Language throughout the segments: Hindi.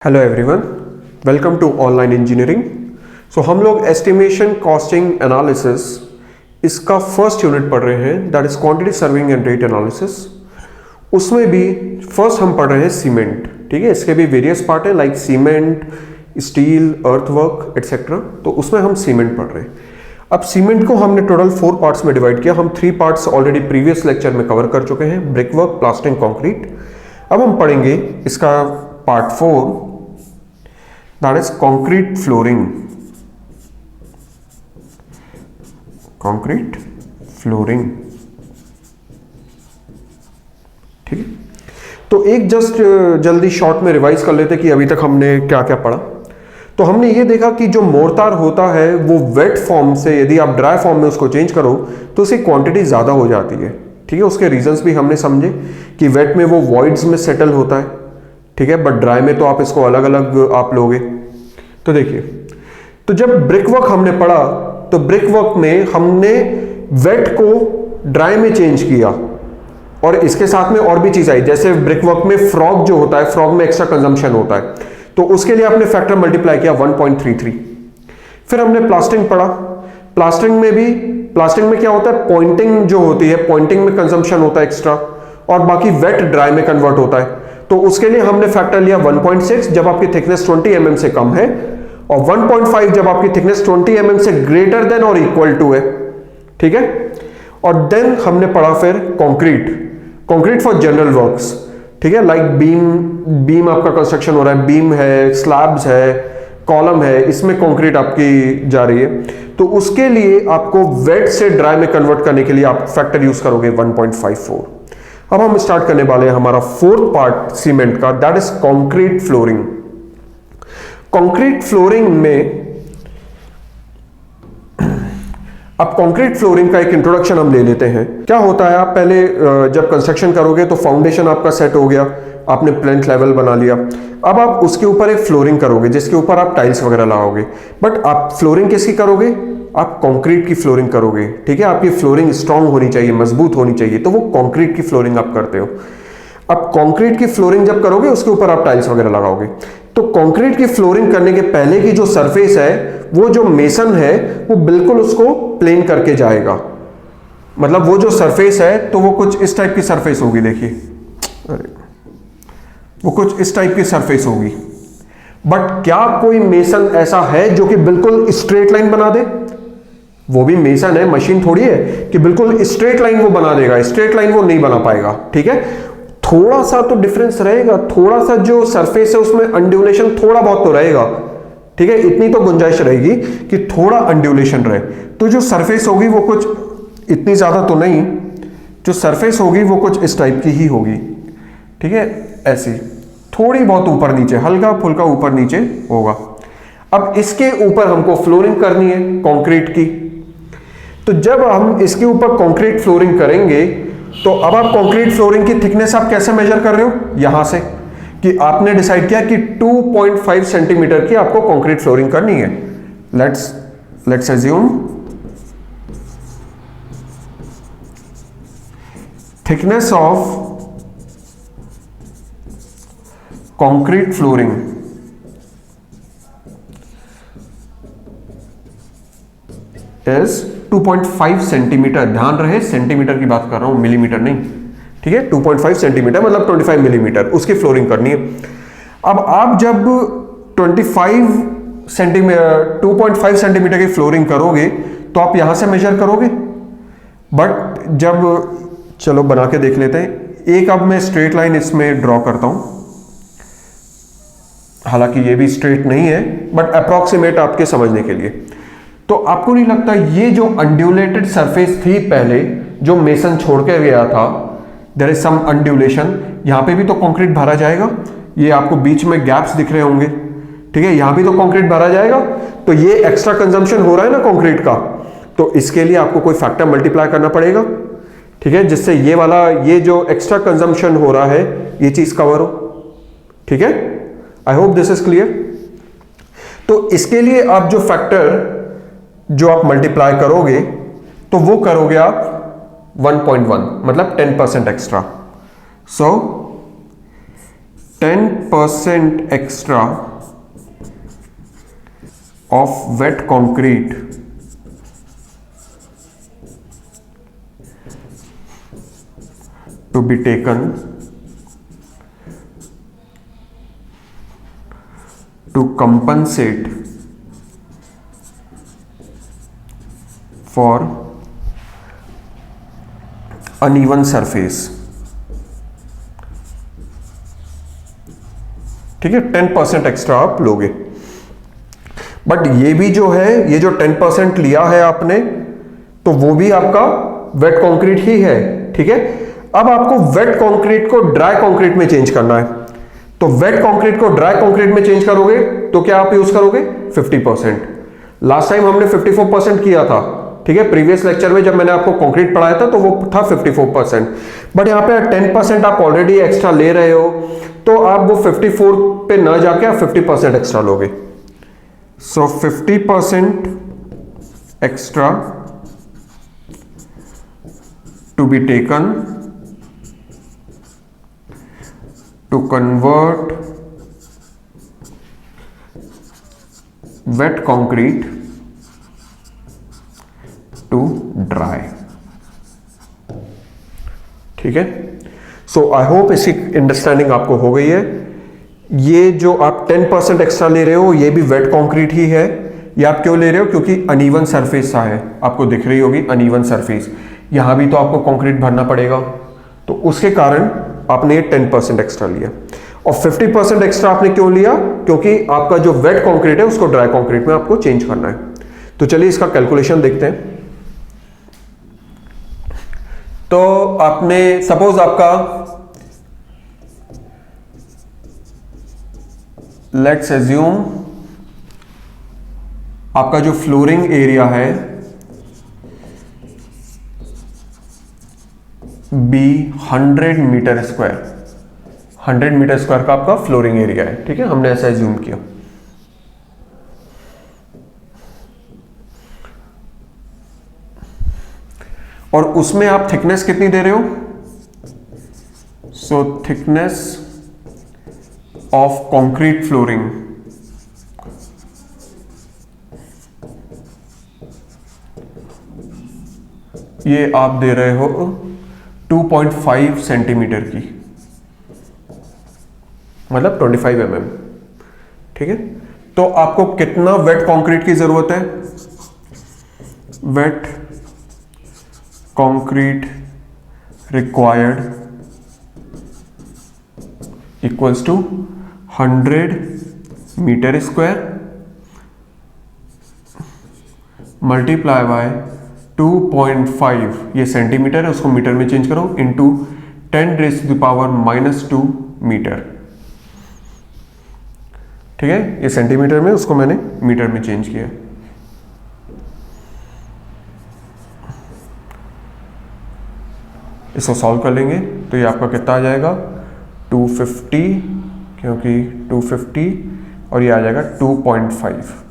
Hello everyone, welcome to online engineering. So हम लोग एस्टिमेशन कॉस्टिंग एनालिसिस इसका फर्स्ट यूनिट पढ़ रहे हैं, that is quantity serving and rate analysis. उसमें भी फर्स्ट हम पढ़ रहे हैं सीमेंट। ठीक है, इसके भी वेरियस पार्ट है like cement, steel, earthwork etcetera. तो उसमें हम सीमेंट पढ़ रहे हैं। अब सीमेंट को हमने टोटल 4 पार्ट्स में डिवाइड किया। हम 3 पार्ट्स ऑलरेडी प्रीवियस लेक्चर में कवर कर चुके हैं, ब्रिकवर्क, प्लास्टरिंग, कंक्रीट। अब हम पढ़ेंगे इसका part 4, that is concrete flooring. Concrete flooring, ठीक है। तो एक जस्ट जल्दी शॉर्ट में रिवाइज कर लेते कि अभी तक हमने क्या क्या पढ़ा। तो हमने ये देखा कि जो मोर्टार होता है वो वेट फॉर्म से यदि आप ड्राई फॉर्म में उसको चेंज करो तो उसकी क्वांटिटी ज़्यादा हो जाती है। ठीक है, उसके रीजंस भी हमने समझे कि वेट में वो वॉइड्स में सेटल होता है, ठीक है, बट ड्राई में तो आप इसको अलग अलग आप लोगे। तो देखिए, तो जब ब्रिकवर्क हमने पढ़ा तो ब्रिकवर्क में हमने वेट को ड्राई में चेंज किया और इसके साथ में और भी चीज आई, जैसे ब्रिकवर्क में फ्रॉग जो होता है, फ्रॉग में एक्स्ट्रा कंजम्पशन होता है, तो उसके लिए आपने फैक्टर मल्टीप्लाई किया 1.33। फिर हमने प्लास्टरिंग पढ़ा। प्लास्टरिंग में क्या होता है, पॉइंटिंग जो होती है, पॉइंटिंग में कंजम्पशन होता है एक्स्ट्रा, और बाकी वेट ड्राई में कन्वर्ट होता है। तो उसके लिए हमने फैक्टर लिया 1.6 जब आपकी थिकनेस 20 mm से कम है, और 1.5 जब आपकी थिकनेस 20 mm से ग्रेटर देन और इक्वल टू है। ठीक है, और देन हमने पढ़ा फिर कंक्रीट फॉर जनरल वर्क्स। ठीक है, लाइक बीम आपका कंस्ट्रक्शन हो रहा है, बीम है, स्लैब्स है, कॉलम है, इसमें कंक्रीट आपकी जा रही है। तो उसके लिए आपको वेट से ड्राई में कन्वर्ट करने के लिए आप फैक्टर यूज करोगे 1.54। अब हम स्टार्ट करने वाले हैं हमारा 4th पार्ट सीमेंट का, that is concrete flooring. Concrete flooring में अब कंक्रीट फ्लोरिंग का एक इंट्रोडक्शन हम ले लेते हैं। क्या होता है, आप पहले जब कंस्ट्रक्शन करोगे तो फाउंडेशन आपका सेट हो गया, आपने प्लिंथ लेवल बना लिया। अब आप उसके ऊपर एक फ्लोरिंग करोगे जिसके ऊपर आप टाइल्स वगैरह लगाओगे। बट आप फ्लोरिंग किसकी करोगे, आप कंक्रीट की फ्लोरिंग करोगे। ठीक है, आपकी फ्लोरिंग स्ट्रांग होनी चाहिए, मजबूत होनी चाहिए, तो वो कंक्रीट की फ्लोरिंग आप करते हो। अब कंक्रीट की फ्लोरिंग जब करोगे उसके ऊपर आप टाइल्स वगैरह लगाओगे। तो कंक्रीट की फ्लोरिंग करने के पहले की जो सरफेस है, वो जो मेसन है वो बिल्कुल उसको प्लेन करके जाएगा। मतलब वो जो सरफेस है तो वो कुछ इस टाइप की सरफेस होगी। देखिए, अरे वो कुछ इस टाइप की सरफेस होगी। बट क्या कोई मेसन ऐसा है जो कि बिल्कुल स्ट्रेट लाइन बना दे? वो भी मेसन है, मशीन थोड़ी है कि बिल्कुल स्ट्रेट लाइन वो बना देगा। स्ट्रेट लाइन वो नहीं बना पाएगा। ठीक है, थोड़ा सा तो डिफरेंस रहेगा, थोड़ा सा जो सरफेस है उसमें अंड्यूलेशन थोड़ा बहुत तो रहेगा। ठीक है, इतनी तो गुंजाइश रहेगी कि थोड़ा अंड्यूलेशन रहे। तो जो सरफेस होगी वो कुछ इतनी ज्यादा तो नहीं, जो सरफेस होगी वो कुछ इस टाइप की ही होगी। ठीक है, ऐसी थोड़ी बहुत ऊपर नीचे, हल्का फुल्का ऊपर नीचे होगा। अब इसके ऊपर हमको फ्लोरिंग करनी है कंक्रीट की। तो जब हम इसके ऊपर कंक्रीट फ्लोरिंग करेंगे तो अब आप कंक्रीट फ्लोरिंग की थिकनेस आप कैसे मेजर कर रहे हो, यहां से कि आपने डिसाइड किया कि 2.5 सेंटीमीटर की आपको कंक्रीट फ्लोरिंग करनी है। Let's assume thickness of concrete flooring is 2.5 centimetre. ध्यान रहे सेंटीमीटर की बात कर रहा हूं, मिलीमीटर नहीं। ठीक है, 2.5 सेंटीमीटर मतलब 25 मिलीमीटर उसकी फ्लोरिंग करनी है। अब आप जब 2.5 सेंटीमीटर की फ्लोरिंग करोगे तो आप यहां से मेजर करोगे। बट जब, चलो बना के देख लेते हैं। एक अब मैं स्ट्रेट लाइन इसमें ड्रॉ करता हूं, हालांकि ये भी स्ट्रेट नहीं है बट अप्रॉक्सीमेट आपके समझने के लिए। तो आपको नहीं लगता ये जो अंड्यूलेटेड सरफेस थी पहले, जो मेसन छोड़ के गया था, देयर इज सम अंड्यूलेशन, यहां पे भी तो कंक्रीट भरा जाएगा। ये आपको बीच में गैप्स दिख रहे होंगे। ठीक है, यहां भी तो कंक्रीट भरा जाएगा। तो ये एक्स्ट्रा कंजम्पशन हो रहा है ना कंक्रीट का, तो इसके लिए आपको कोई फैक्टर मल्टीप्लाई करना पड़ेगा। ठीक है, जिससे ये वाला, ये जो एक्स्ट्रा कंजम्पशन हो रहा है, ये चीज कवर हो। ठीक है, आई होप दिस इज क्लियर। तो इसके लिए आप जो फैक्टर जो आप मल्टीप्लाई करोगे तो वो करोगे आप 1.1, मतलब 10% extra. So 10% extra of wet concrete to be taken to compensate for uneven surface। ठीक है, 10% एक्स्ट्रा आप लोगे। बट ये भी जो है, ये जो 10% लिया है आपने, तो वो भी आपका वेट कंक्रीट ही है। ठीक है, अब आपको वेट कंक्रीट को ड्राई कंक्रीट में चेंज करना है। तो वेट कंक्रीट को ड्राई कंक्रीट में चेंज करोगे तो क्या आप यूज करोगे? 50%। लास्ट टाइम हमने 54% किया था। ठीक है, प्रीवियस लेक्चर में जब मैंने आपको कंक्रीट पढ़ाया था तो वो था 54%। बट यहां पे 10% आप ऑलरेडी एक्स्ट्रा ले रहे हो, तो आप वो 54 पे ना जाके आप 50% एक्स्ट्रा लोगे। So 50% extra to be taken to convert wet concrete to dry। ठीक है, सो आई होप इसकी अंडरस्टैंडिंग आपको हो गई है। ये जो आप 10% एक्स्ट्रा ले रहे हो ये भी वेट कंक्रीट ही है। ये आप क्यों ले रहे हो? क्योंकि अनइवन सरफेस सा है, आपको दिख रही होगी अनइवन सरफेस। यहां भी तो आपको कंक्रीट भरना पड़ेगा, तो उसके कारण आपने 10% एक्स्ट्रा लिया। और 50% एक्स्ट्रा आपने क्यों लिया? क्योंकि आपका जो वेट कंक्रीट है उसको ड्राई कंक्रीट में आपको चेंज करना है। तो चलिए इसका कैलकुलेशन देखते हैं। तो आपने सपोज आपका लेट्स एज्यूम आपका जो फ्लोरिंग एरिया है be 100 metre square, 100 metre square का आपका फ्लोरिंग एरिया है। ठीक है, हमने ऐसा एज्यूम किया। और उसमें आप थिकनेस कितनी दे रहे हो? सो थिकनेस ऑफ कंक्रीट फ्लोरिंग ये आप दे रहे हो 2.5 सेंटीमीटर की, मतलब 25 mm। ठीक है, तो आपको कितना वेट कंक्रीट की जरूरत है? Wet concrete required equals to 100 metre square multiply by 2.5, ये सेंटीमीटर है, उसको मीटर में चेंज करो, इंटू 10⁻⁻² मीटर। ठीक है, ये सेंटीमीटर में, उसको मैंने मीटर में चेंज किया। इसको सॉल्व कर लेंगे तो ये आपका कितना आ जाएगा? 250, क्योंकि 250 और ये आ जाएगा 2.5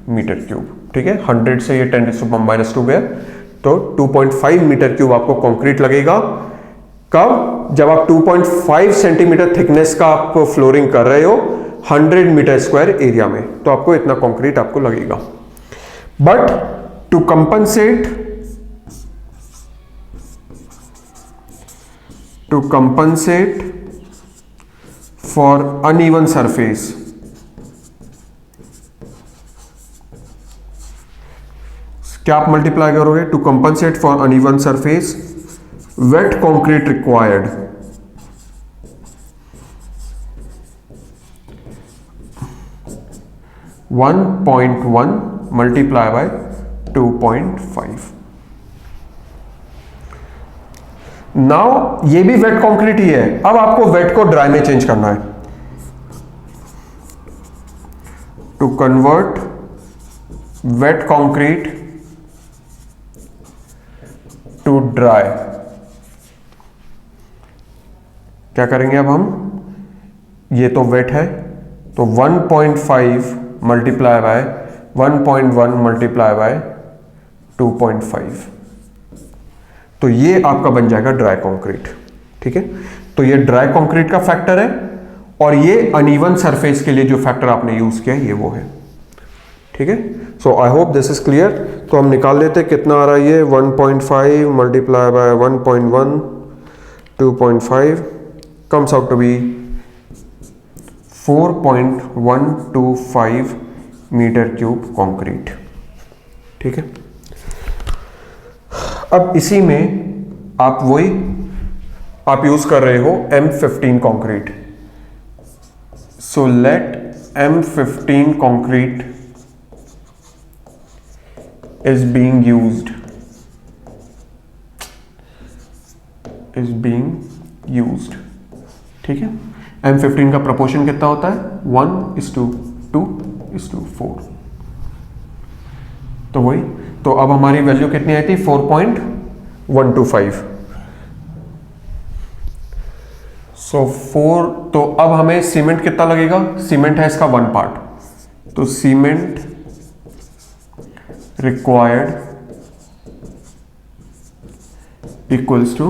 मीटर क्यूब। ठीक है, 100 से ये 10⁻² गया, तो 2.5 मीटर क्यूब आपको कंक्रीट लगेगा। कब? जब आप 2.5 सेंटीमीटर थिकनेस का आप फ्लोरिंग कर रहे हो 100 मीटर स्क्वायर एरिया में, तो आपको इतना कंक्रीट आपको लगेगा। But to compensate for uneven surface, क्या आप मल्टीप्लाई करोगे? To compensate for uneven surface wet concrete required 1.1 multiply by 2.5। Now ये भी वेट कंक्रीट ही है। अब आपको वेट को ड्राई में चेंज करना है। To convert wet concrete to dry, क्या करेंगे अब हम? ये तो वेट है, तो 1.5 मल्टीप्लाई बाय 1.1 मल्टीप्लाई बाय 2.5, तो ये आपका बन जाएगा ड्राई कंक्रीट। ठीक है, तो ये ड्राई कंक्रीट का फैक्टर है, और ये अनइवन सरफेस के लिए जो फैक्टर आपने यूज किया ये वो है। ठीक है, so I hope this is clear. तो हम निकाल लेते हैं कितना आ रहा है ये 1.5 multiply by 1.1 2.5 comes out to be 4.125 metre cube concrete. ठीक है, अब इसी में आप यूज कर रहे हो M15 concrete. So let M15 concrete is being used ठीक है, M15 का प्रोपोर्शन कितना होता है 1:2:4। तो वही, तो अब हमारी वैल्यू कितनी आई थी 4.125। सो 4, तो अब हमें सीमेंट कितना लगेगा, सीमेंट है इसका 1 पार्ट, तो cement required equals to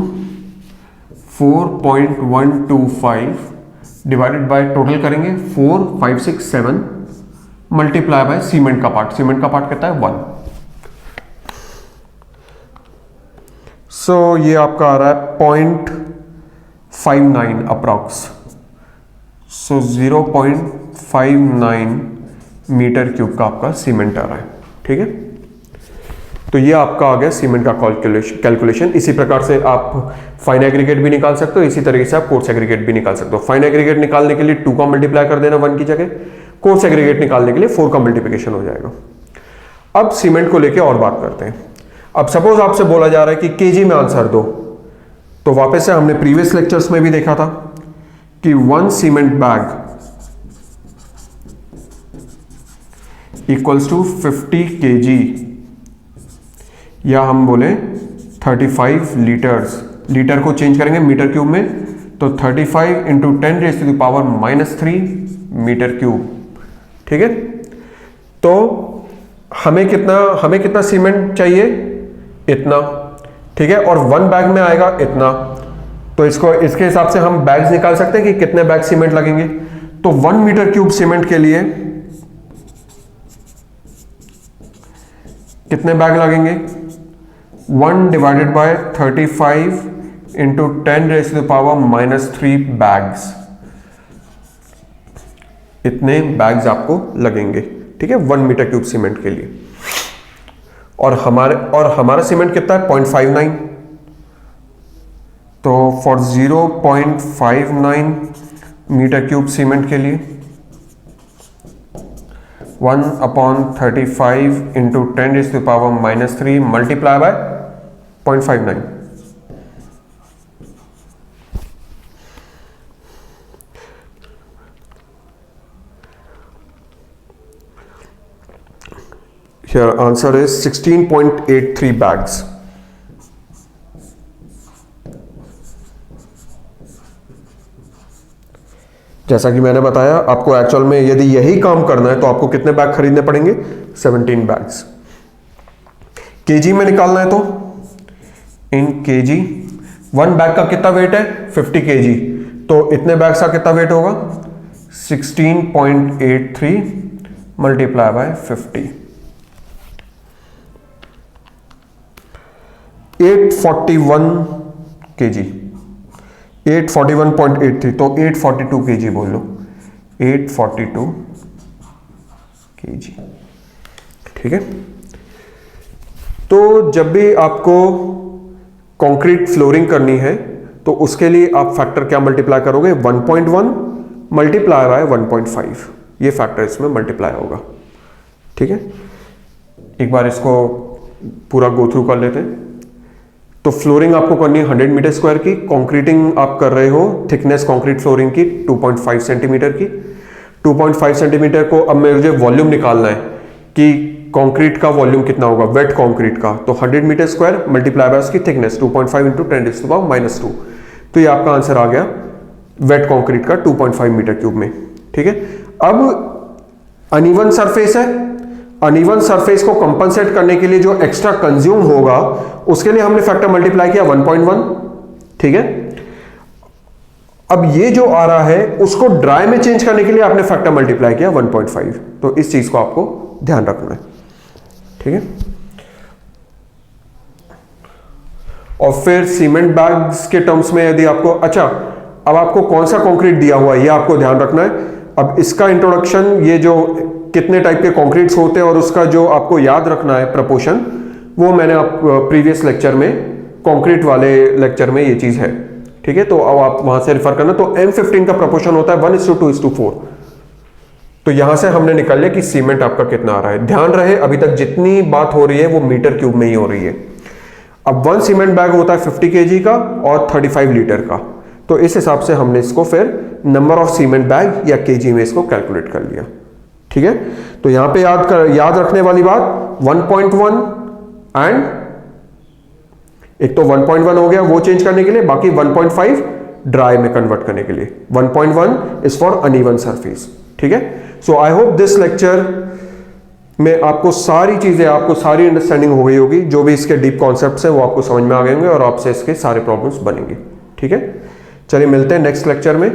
4.125 divided by, total करेंगे 4 5 6 7 मल्टीप्लाई बाय सीमेंट का पार्ट कितना है 1। सो ये आपका आ रहा है 0.59 अप्रॉक्स। सो 0.59 मीटर क्यूब का आपका सीमेंट आ रहा है। ठीक है, तो ये आपका आ गया सीमेंट का कैलकुलेशन। इसी प्रकार से आप फाइन एग्रीगेट भी निकाल सकते हो, इसी तरीके से आप कोर्स एग्रीगेट भी निकाल सकते हो। फाइन एग्रीगेट निकालने के लिए 2 का मल्टीप्लाई कर देना 1 की जगह, कोर्स एग्रीगेट निकालने के लिए 4 का मल्टीप्लिकेशन हो जाएगा। अब सीमेंट को लेके और बात करते हैं। अब सपोज आपसे बोला जा रहा है कि केजी में आंसर दो, तो वापस से हमने प्रीवियस लेक्चर्स में भी देखा था कि 1 cement bag equals to 50 kg, या हम बोले 35 लीटर्स, लीटर को चेंज करेंगे मीटर क्यूब में, तो 35 इंटू 10⁻³ मीटर क्यूब। ठीक है, तो हमें कितना सीमेंट चाहिए, इतना। ठीक है, और 1 बैग में आएगा इतना, तो इसके हिसाब से हम बैग्स निकाल सकते हैं कि कितने बैग सीमेंट लगेंगे। तो 1 मीटर क्यूब सीमेंट के लिए कितने बैग लगेंगे, 1 डिवाइडेड बाय 35 इंटू 10⁻³ बैग्स, इतने बैग्स आपको लगेंगे। ठीक है, 1 मीटर क्यूब सीमेंट के लिए। और हमारा सीमेंट कितना है 0.59, तो फॉर 0.59 मीटर क्यूब सीमेंट के लिए 1/35 into 10⁻³ multiply by 0.59। Here answer is 16.83 bags. जैसा कि मैंने बताया, आपको एक्चुअल में यदि यही काम करना है तो आपको कितने बैग खरीदने पड़ेंगे, 17 बैग्स। केजी में निकालना है तो इन केजी, 1 बैग का कितना वेट है 50 kg, तो इतने बैग्स का कितना वेट होगा 16.83 मल्टीप्लाई बाय 50, 841 kg, 841.83, तो 842 kg बोल लो, 842 kg। ठीक है, तो जब भी आपको कंक्रीट फ्लोरिंग करनी है तो उसके लिए आप फैक्टर क्या मल्टीप्लाई करोगे, 1.1 मल्टीप्लाई बाय 1.5, ये फैक्टर इसमें मल्टीप्लाई होगा। ठीक है, एक बार इसको पूरा गो थ्रू कर लेते हैं। तो फ्लोरिंग आपको करनी है 100 मीटर स्क्वायर की, कंक्रीटिंग आप कर रहे हो थिकनेस कंक्रीट फ्लोरिंग की 2.5 सेंटीमीटर की। 2.5 सेंटीमीटर को अब मुझे वॉल्यूम निकालना है कि कंक्रीट का वॉल्यूम कितना होगा वेट कंक्रीट का, तो 100 मीटर स्क्वायर मल्टीप्लाई बाय उसकी थिकनेस 2.5 इंटू 10⁻², तो ये आपका आंसर आ गया वेट कंक्रीट का 2.5 मीटर क्यूब में। ठीक है, अब अनइवन सरफेस है, अनइवन सरफेस को कंपनसेट करने के लिए जो एक्स्ट्रा कंज्यूम होगा उसके लिए हमने फैक्टर मल्टीप्लाई किया 1.1। ठीक है, अब ये जो आ रहा है उसको ड्राई में चेंज करने के लिए आपने फैक्टर मल्टीप्लाई किया 1.5, तो इस चीज को आपको ध्यान रखना है, ठीक है। और फिर सीमेंट बैग्स के टर्म्स में यदि आपको, अच्छा अब आपको कौन सा कंक्रीट दिया हुआ है ये आपको ध्यान रखना है। अब इसका इंट्रोडक्शन, ये जो कितने टाइप के कंक्रीट्स होते हैं और उसका जो आपको याद रखना है प्रपोर्शन, वो मैंने आप प्रीवियस लेक्चर में, कंक्रीट वाले लेक्चर में ये चीज है, ठीक है। तो अब आप वहां से रेफर करना। तो M15 का प्रपोर्शन होता है 1:2:4। तो यहां से हमने निकाल लिया कि सीमेंट आपका कितना आ रहा है। ध्यान रहे अभी तक जितनी बात हो रही है वो मीटर क्यूब में ही हो रही है। अब 1 सीमेंट बैग होता है 50 kg का और 35 लीटर का, तो इस हिसाब से हमने इसको फिर नंबर ऑफ सीमेंट बैग या केजी में इसको कैलकुलेट कर लिया, ठीक है। तो यहां पे याद रखने वाली बात 1.1 एंड एक तो 1.1 हो गया वो चेंज करने के लिए, बाकी 1.5 ड्राई में कन्वर्ट करने के लिए। 1.1 इज फॉर अनइवन सरफेस, ठीक है। So I hope this lecture में आपको सारी चीजें, आपको सारी अंडरस्टैंडिंग हो गई होगी। जो भी इसके डीप कॉन्सेप्ट्स है वो आपको समझ में आ गए होंगे और आपसे इसके सारे प्रॉब्लम्स बनेंगे, ठीक है। चलिए मिलते हैं नेक्स्ट लेक्चर में।